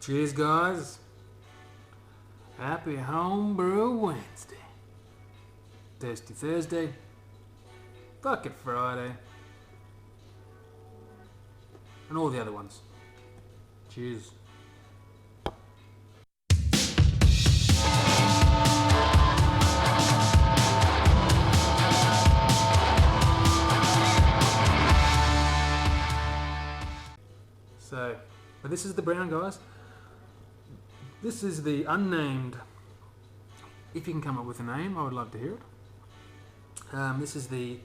Cheers, guys. Happy Homebrew Wednesday. Thirsty Thursday. Fuck it Friday. And all the other ones. Cheers. But this is the brown, guys. This is the unnamed. If you can come up with a name, I would love to hear it. This is the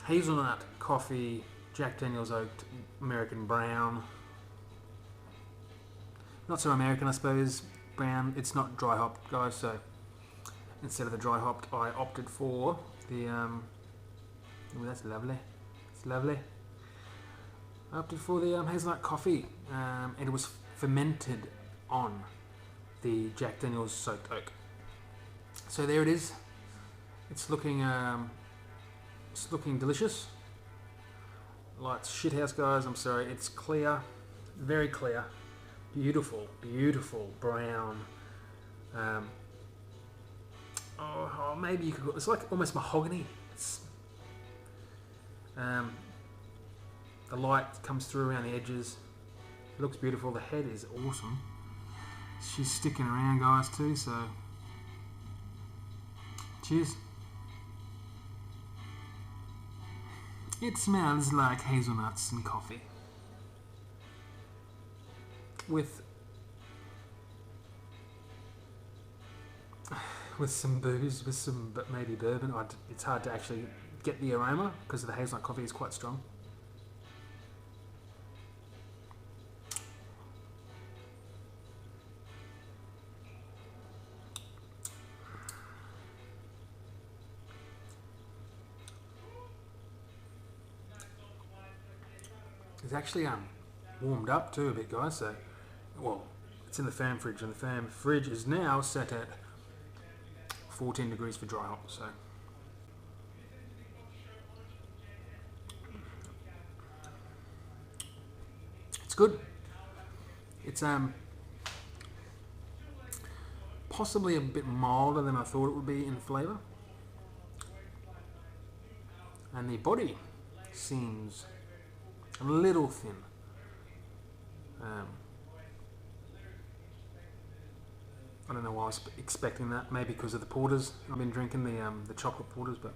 hazelnut coffee Jack Daniel's oaked American brown. Not so American, I suppose. Brown. It's not dry hopped, guys. So instead of the dry hopped, I opted for the. Oh, that's lovely. It's lovely. I opted for the hazelnut coffee, and it was fermented on the Jack Daniel's soaked oak. So there it is. It's looking delicious. Lights shithouse, guys. I'm sorry. It's clear, very clear, beautiful, beautiful brown. Maybe you could. It's like almost mahogany. It's the light comes through around the edges. It looks beautiful. The head is awesome. She's sticking around, guys, too, so cheers. It smells like hazelnuts and coffee. With some booze, but maybe bourbon. It's hard to actually get the aroma because the hazelnut coffee is quite strong. It's actually warmed up too a bit, guys. So, well, it's in the fan fridge, and the fan fridge is now set at 14 degrees for dry hop. So, it's good. It's possibly a bit milder than I thought it would be in flavour, and the body seems a little thin. I don't know why I was expecting that. Maybe because of the porters. I've been drinking the chocolate porters, but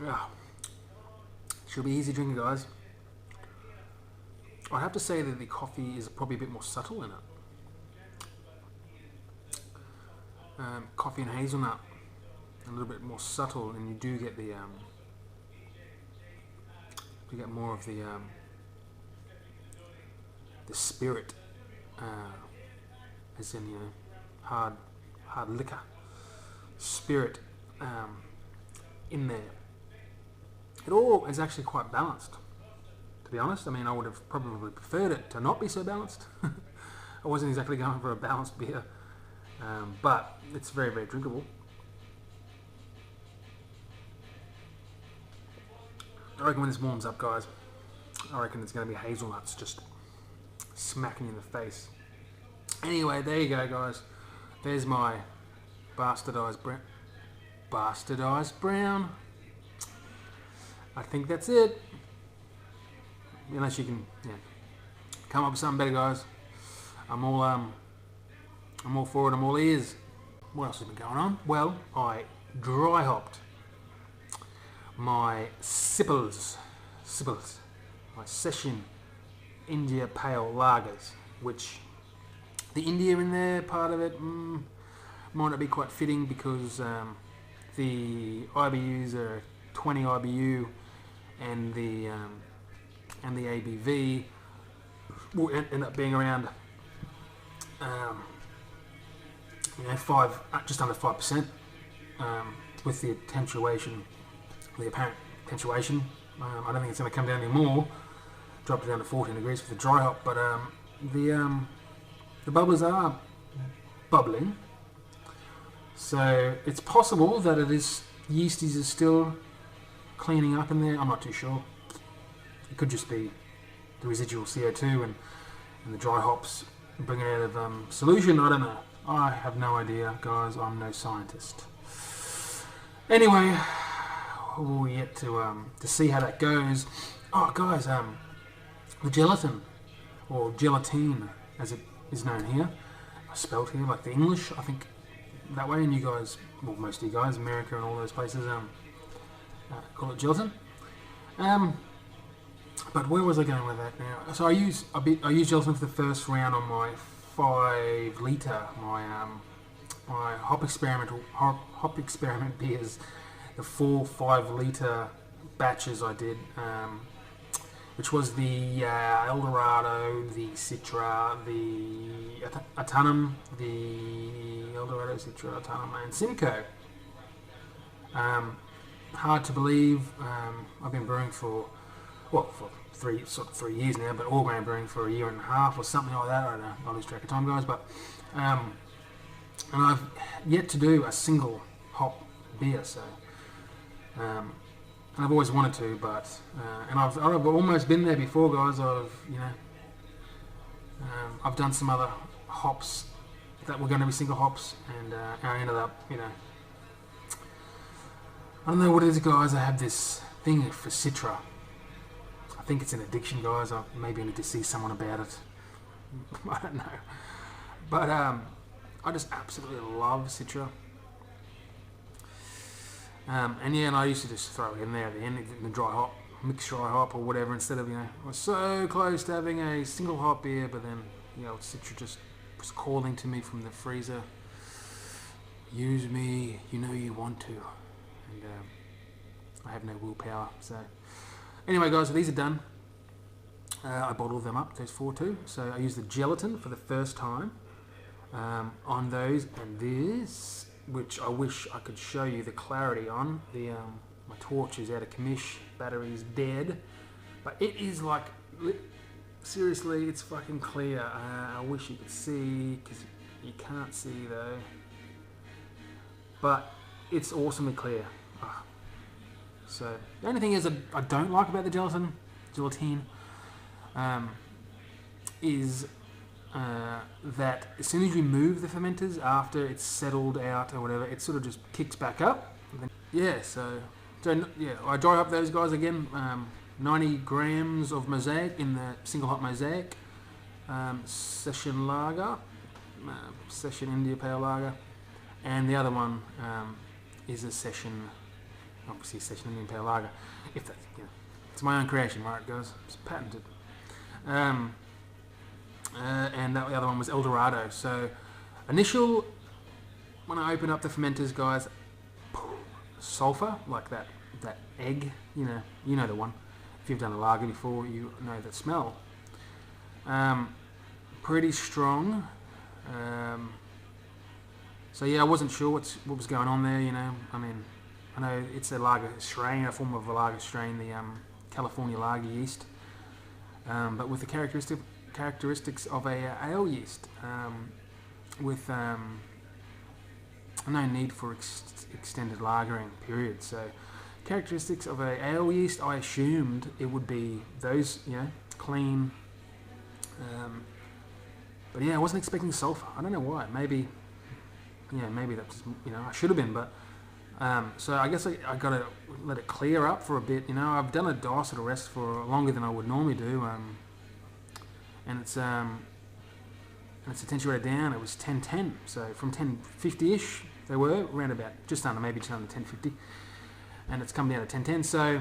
yeah, should be easy drinking, guys. I have to say that the coffee is probably a bit more subtle in it. Coffee and hazelnut, a little bit more subtle, and you do get the more of the spirit, as in, you know, hard liquor spirit in there. It all is actually quite balanced, to be honest. I mean, I would have probably preferred it to not be so balanced. I wasn't exactly going for a balanced beer. But it's very, very drinkable. I reckon when this warms up, guys, I reckon it's going to be hazelnuts just smacking you in the face. Anyway, there you go, guys. There's my bastardized brown. I think that's it. Unless you can, come up with something better, guys. I'm all for it, I'm all ears. What else has been going on? Well, I dry hopped my SIPL'S, my Session India Pale Lagers, which the India in there, part of it, might not be quite fitting because the IBUs are 20 IBU, and the ABV will end up being around just under 5%, with the attenuation, the apparent attenuation. I don't think it's going to come down anymore. Dropped it down to 14 degrees for the dry hop, but the bubblers are bubbling, so it's possible that it is yeasties are still cleaning up in there. I'm not too sure. It could just be the residual CO2 and the dry hops bringing it out of solution. I don't know. I have no idea, guys. I'm no scientist. Anyway, we'll yet to see how that goes. Oh, guys, the gelatin, or gelatine, as it is known here, spelled here like the English, I think that way, and you guys, well, most of you guys, America and all those places, call it gelatin. But where was I going with that now? So I use gelatin for the first round on my 5 litre, my hop experiment beers, the 4-5 litre batches I did, which was the Eldorado, the Citra, the Atanum, the Eldorado, Citra, Atanum, and Simcoe. Hard to believe. I've been brewing for 3 years now, but all grain brewing for 1.5 years or something like that. I don't know. I lose track of time, guys. But and I've yet to do a single hop beer. So and I've always wanted to, but and I've almost been there before, guys. I've done some other hops that were going to be single hops, and I ended up, I don't know what it is, guys. I have this thing for Citra. I think it's an addiction, guys. Maybe I need to see someone about it. I don't know. But I just absolutely love Citra. And I used to just throw it in there at the end, in the dry hop, mixed dry hop or whatever, instead of, I was so close to having a single hop beer, but then, Citra just was calling to me from the freezer. Use me, you want to. And I have no willpower, so... Anyway, guys, so these are done. I bottled them up, those 4 too. So I used the gelatin for the first time on those, and this, which I wish I could show you the clarity on. My torch is out of commish, battery's dead, but it is like, seriously, it's fucking clear. I wish you could see, because you can't see though, but it's awesomely clear. So the only thing is that I don't like about the gelatine, is that as soon as you remove the fermenters after it's settled out or whatever, it sort of just kicks back up. Yeah, so I dry up those guys again. 90 grams of mosaic in the single hop mosaic, session lager, session India Pale Lager, and the other one is a session. Obviously, session Indian Pale Lager. If that's, it's my own creation, right, guys? It's patented. And that the other one was Eldorado. So, initial, when I open up the fermenters, guys, sulfur, like that egg. You know the one. If you've done a lager before, you know the smell. Pretty strong. So yeah, I wasn't sure what was going on there. I know it's a lager strain, a form of a lager strain, the California lager yeast, but with the characteristics of a ale yeast, with no need for extended lagering period. So characteristics of a ale yeast, I assumed it would be those, clean. But yeah, I wasn't expecting sulfur. I don't know why. Maybe that's I should have been, but. So I guess I got to let it clear up for a bit. I've done a dice at a rest for longer than I would normally do, and it's attenuated down. It was 10:10, so from 10:50ish they were around about just under 10:50, and it's come down to 10:10. So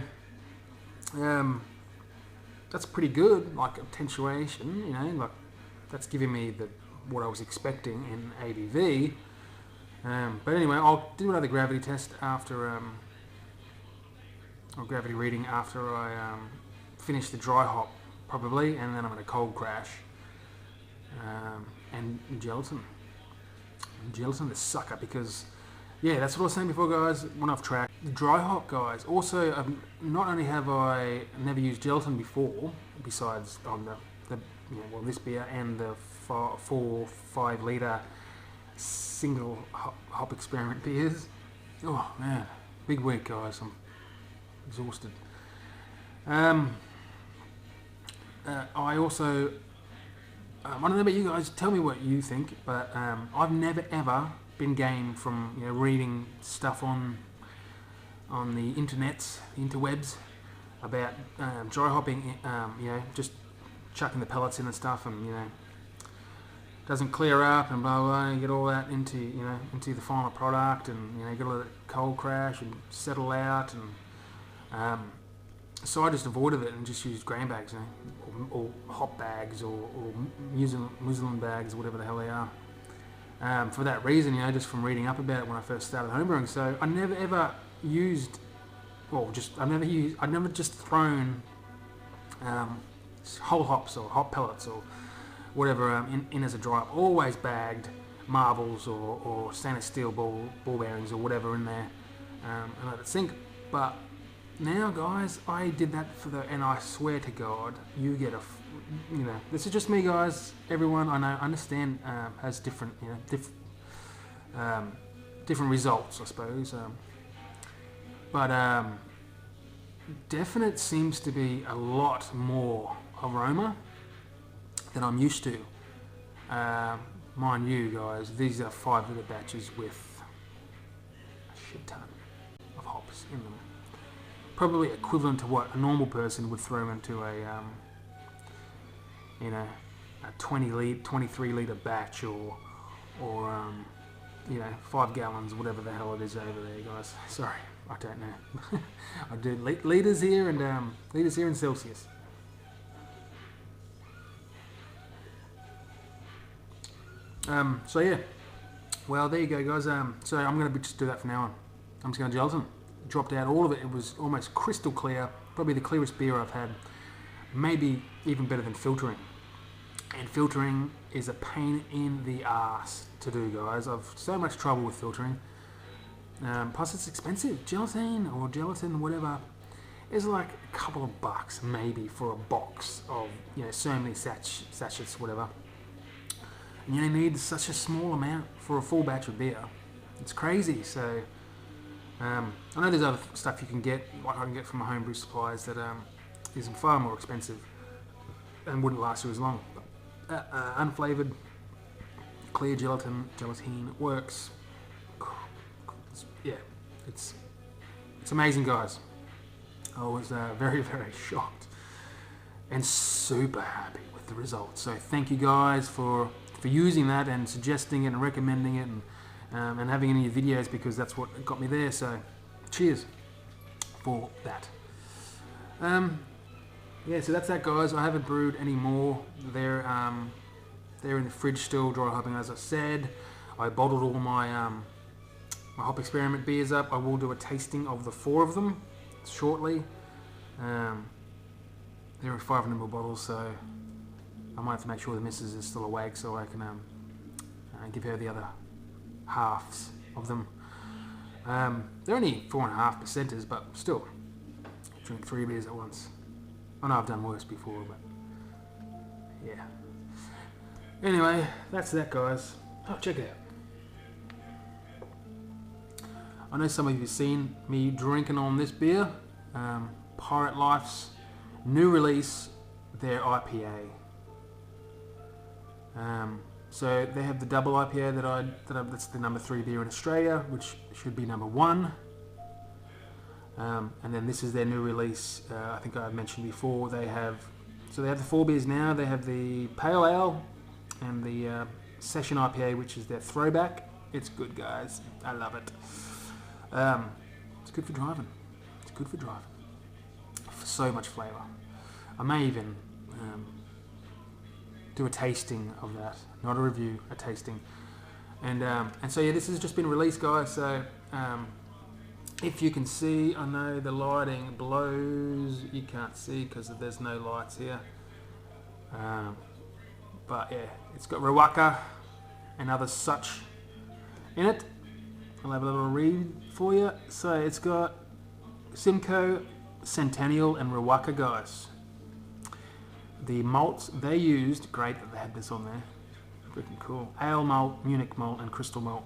that's pretty good, like attenuation. Like that's giving me what I was expecting in ABV. But anyway, I'll do another gravity test after, or gravity reading after I finish the dry hop, probably, and then I'm going to cold crash. And gelatin, the sucker, because, yeah, that's what I was saying before, guys, went off track. The dry hop, guys, also, not only have I never used gelatin before, besides on this beer and the 4-5 litre single hop experiment beers. Oh man, Big week, guys. I'm exhausted. I also, I don't know about you guys. Tell me what you think. But I've never ever been game from reading stuff on the internets, the interwebs, about dry hopping. Just chucking the pellets in and stuff, and doesn't clear up and blah blah. And you get all that into the final product, and you got to let it cold crash and settle out, and so I just avoided it and just used grain bags, or hop bags, or muslin bags, whatever the hell they are. For that reason, just from reading up about it when I first started homebrewing. So I never ever used, I've never just thrown whole hops or hop pellets or whatever in as a dry hop. Always bagged marbles or stainless steel ball bearings or whatever in there, and let it sink. But now, guys, I did that and I swear to God, you get this is just me, guys. Everyone I know, understand, has different, different results, I suppose. But definite seems to be a lot more aroma than I'm used to. Mind you, guys, these are 5 litre batches with a shit ton of hops in them. Probably equivalent to what a normal person would throw into a 23 litre batch, or 5 gallons, whatever the hell it is over there, guys. Sorry, I don't know. I do litres here and litres here in Celsius. So yeah, well, there you go, guys. So I'm going to just do that from now on. I'm just going to gelatin. Dropped out all of it. It was almost crystal clear. Probably the clearest beer I've had. Maybe even better than filtering. And filtering is a pain in the ass to do, guys. I've so much trouble with filtering. Plus it's expensive. Gelatin, whatever, is like a couple of bucks maybe for a box of so many sachets, whatever. And you need such a small amount for a full batch of beer. It's crazy. So I know there's other stuff you can get, like I can get from my homebrew suppliers, that is far more expensive and wouldn't last you as long. But, unflavoured, clear gelatin works. It's amazing, guys. I was very, very shocked and super happy with the results. So thank you, guys, for using that and suggesting it and recommending it, and having any videos, because that's what got me there. So cheers for that. So that's that, guys. I haven't brewed any more. They're in the fridge still, dry hopping, as I said. I bottled all my my hop experiment beers up. I will do a tasting of the 4 of them shortly. There are 500ml bottles, so I might have to make sure the missus is still awake so I can give her the other halves of them. They're only 4.5%ers, but still, drink 3 beers at once. I know I've done worse before, but yeah. Anyway, that's that, guys. Oh, check it out. I know some of you have seen me drinking on this beer, Pirate Life's new release, their IPA. So they have the double IPA that's the number 3 beer in Australia, which should be number 1. And then this is their new release. I think I mentioned before. They have the 4 beers now. They have the Pale Ale and the Session IPA, which is their throwback. It's good, guys. I love it. It's good for driving. It's good for driving. So much flavour. I may even do a tasting of that. Not a review, a tasting. And so yeah, this has just been released, guys. So if you can see, I know the lighting blows. You can't see because there's no lights here. But yeah, it's got Rawaka and other such in it. I'll have a little read for you. So it's got Simcoe, Centennial and Rawaka, guys. The malts they used, great that they had this on there. Freaking cool. Ale malt, Munich malt and crystal malt.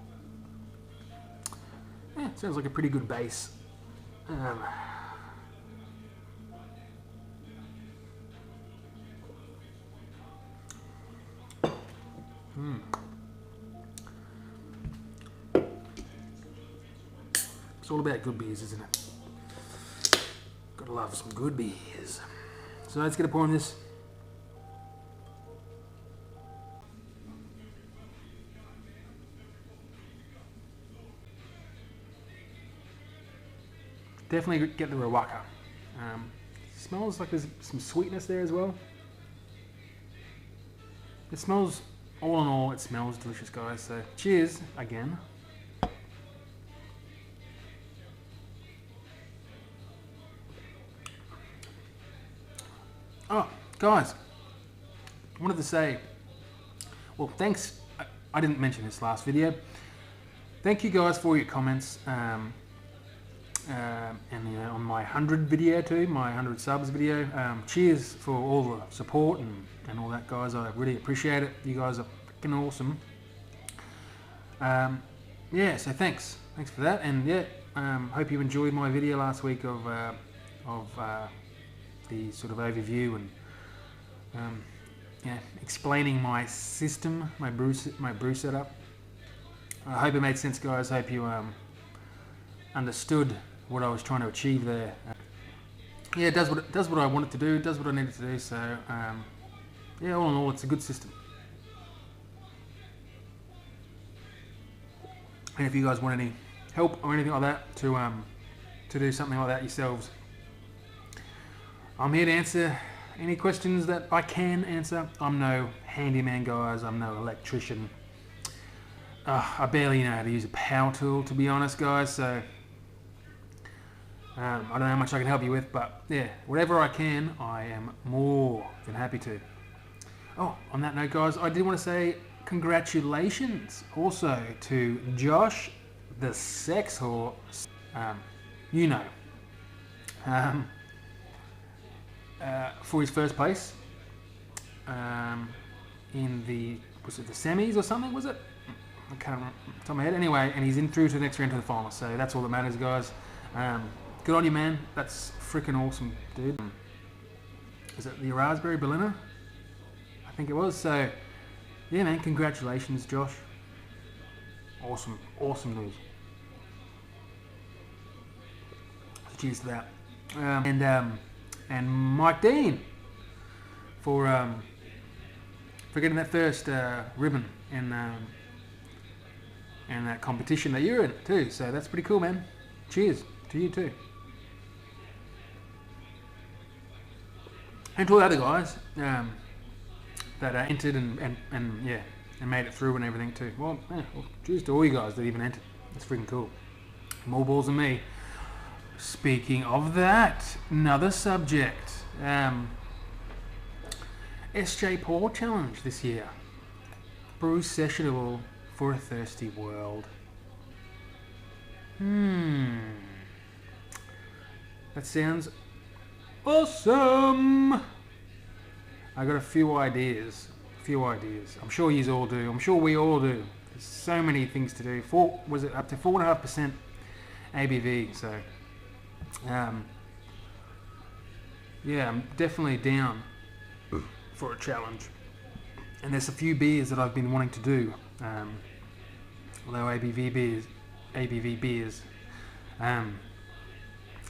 Yeah, sounds like a pretty good base It's all about good beers, isn't it? Gotta love some good beers. So let's get a pour on this. Definitely get the Rawaka. Smells like there's some sweetness there as well. It smells, all in all, it smells delicious, guys. So cheers again. Oh, guys, I wanted to say, well, thanks. I didn't mention this last video. Thank you guys for your comments. And you know, on my 100 video too, my 100 subs video. Cheers for all the support and all that, guys. I really appreciate it. You guys are freaking awesome. Yeah, so thanks for that. And yeah, hope you enjoyed my video last week of the sort of overview and yeah, explaining my system, my brew setup. I hope it made sense, guys. Hope you understood what I was trying to achieve there. Yeah, it does what I want it to do. It does what I need it to do. So yeah, all in all, it's a good system. And if you guys want any help or anything like that to do something like that yourselves, I'm here to answer any questions that I can answer. I'm no handyman, guys. I'm no electrician. I barely know how to use a power tool, to be honest, guys. So I don't know how much I can help you with, but yeah, whatever I can, I am more than happy to. Oh, on that note, guys, I did want to say congratulations also to Josh, the sex horse. You know, for his first place in the, was it the semis or something, was it? I can't remember off the top of my head. Anyway, and he's in through to the next round to the final, so that's all that matters, guys. Good on you, man. That's freaking awesome, dude. Is it the Raspberry Berliner? I think it was. So, yeah, man, congratulations, Josh. Awesome, awesome news. So cheers to that. And Mike Dean for getting that first ribbon in that competition that you're in too. So that's pretty cool, man. Cheers to you too. And to all the other guys that entered and yeah, and made it through and everything too. Well, yeah, well, cheers to all you guys that even entered. That's freaking cool. More balls than me. Speaking of that, another subject. SJ Porr challenge this year. Brew sessionable for a thirsty world. That sounds awesome. I got a few ideas. I'm sure you all do. I'm sure we all do. There's so many things to do. Was it up to 4.5% ABV? So, yeah, I'm definitely down for a challenge. And there's a few beers that I've been wanting to do. Low ABV beers.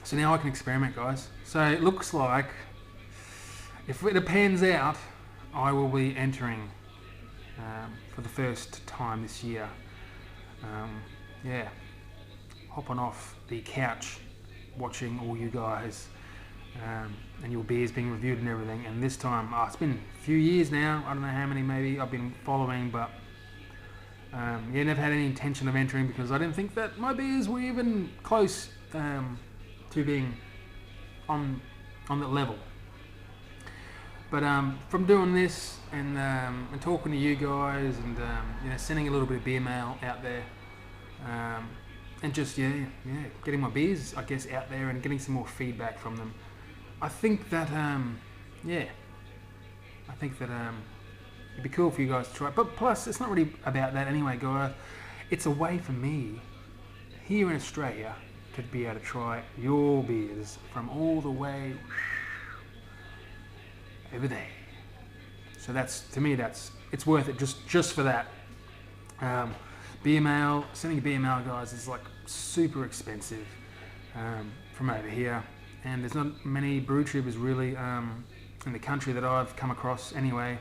So now I can experiment, guys. So it looks like, if it pans out, I will be entering for the first time this year. Yeah, hopping off the couch, watching all you guys and your beers being reviewed and everything. And this time, it's been a few years now. I don't know how many maybe I've been following, but yeah, never had any intention of entering because I didn't think that my beers were even close to being on that level. But from doing this and talking to you guys and you know, sending a little bit of beer mail out there, and just yeah, getting my beers, I guess, out there and getting some more feedback from them, I think that it'd be cool for you guys to try. But plus, it's not really about that anyway, guys. It's a way for me here in Australia to be able to try your beers from all the way over there. So that's, to me, it's worth it just for that. Beer mail, sending a beer mail, guys, is like super expensive from over here, and there's not many brew tubers really in the country that I've come across anyway.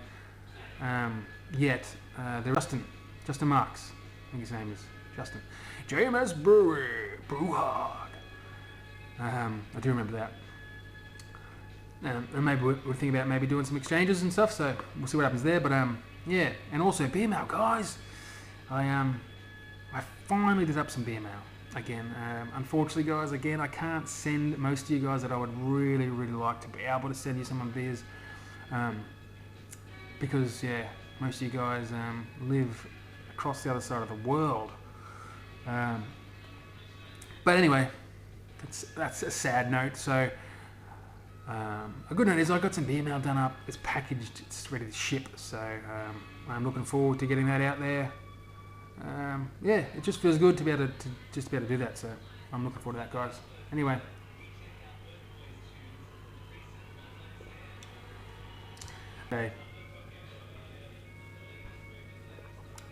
Yet there's Justin Marks, I think his name is Justin. JMS Brewing, brew hard. I do remember that. And maybe we're thinking about maybe doing some exchanges and stuff, so we'll see what happens there. But yeah, and also beer mail, guys. I finally did up some beer mail again. Unfortunately, guys, again, I can't send most of you guys that I would really like to be able to send you some of my beers, because yeah, most of you guys live across the other side of the world. But anyway, that's a sad note. So a good note is I got some beer mail done up. It's packaged. It's ready to ship. So I'm looking forward to getting that out there. Yeah, it just feels good to be able to do that. So I'm looking forward to that, guys. Anyway, okay.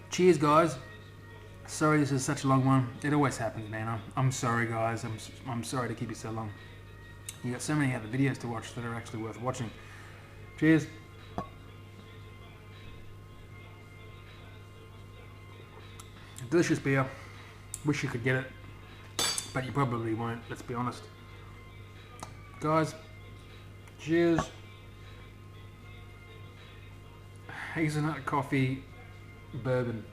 Cheers, guys. Sorry this is such a long one. It always happens, man. I'm sorry, guys. I'm sorry to keep you so long. You got so many other videos to watch that are actually worth watching. Cheers. Delicious beer. Wish you could get it, but you probably won't, let's be honest. Guys, cheers. Hazelnut coffee bourbon.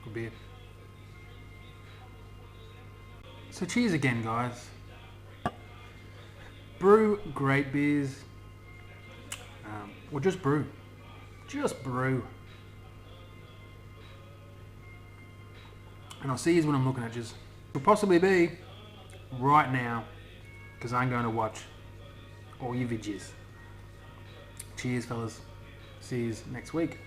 Good beer. So cheers again, guys. Brew great beers, or just brew. Just brew. And I'll see you when I'm looking at you. Will possibly be right now, because I'm going to watch all your videos. Cheers, fellas. See you next week.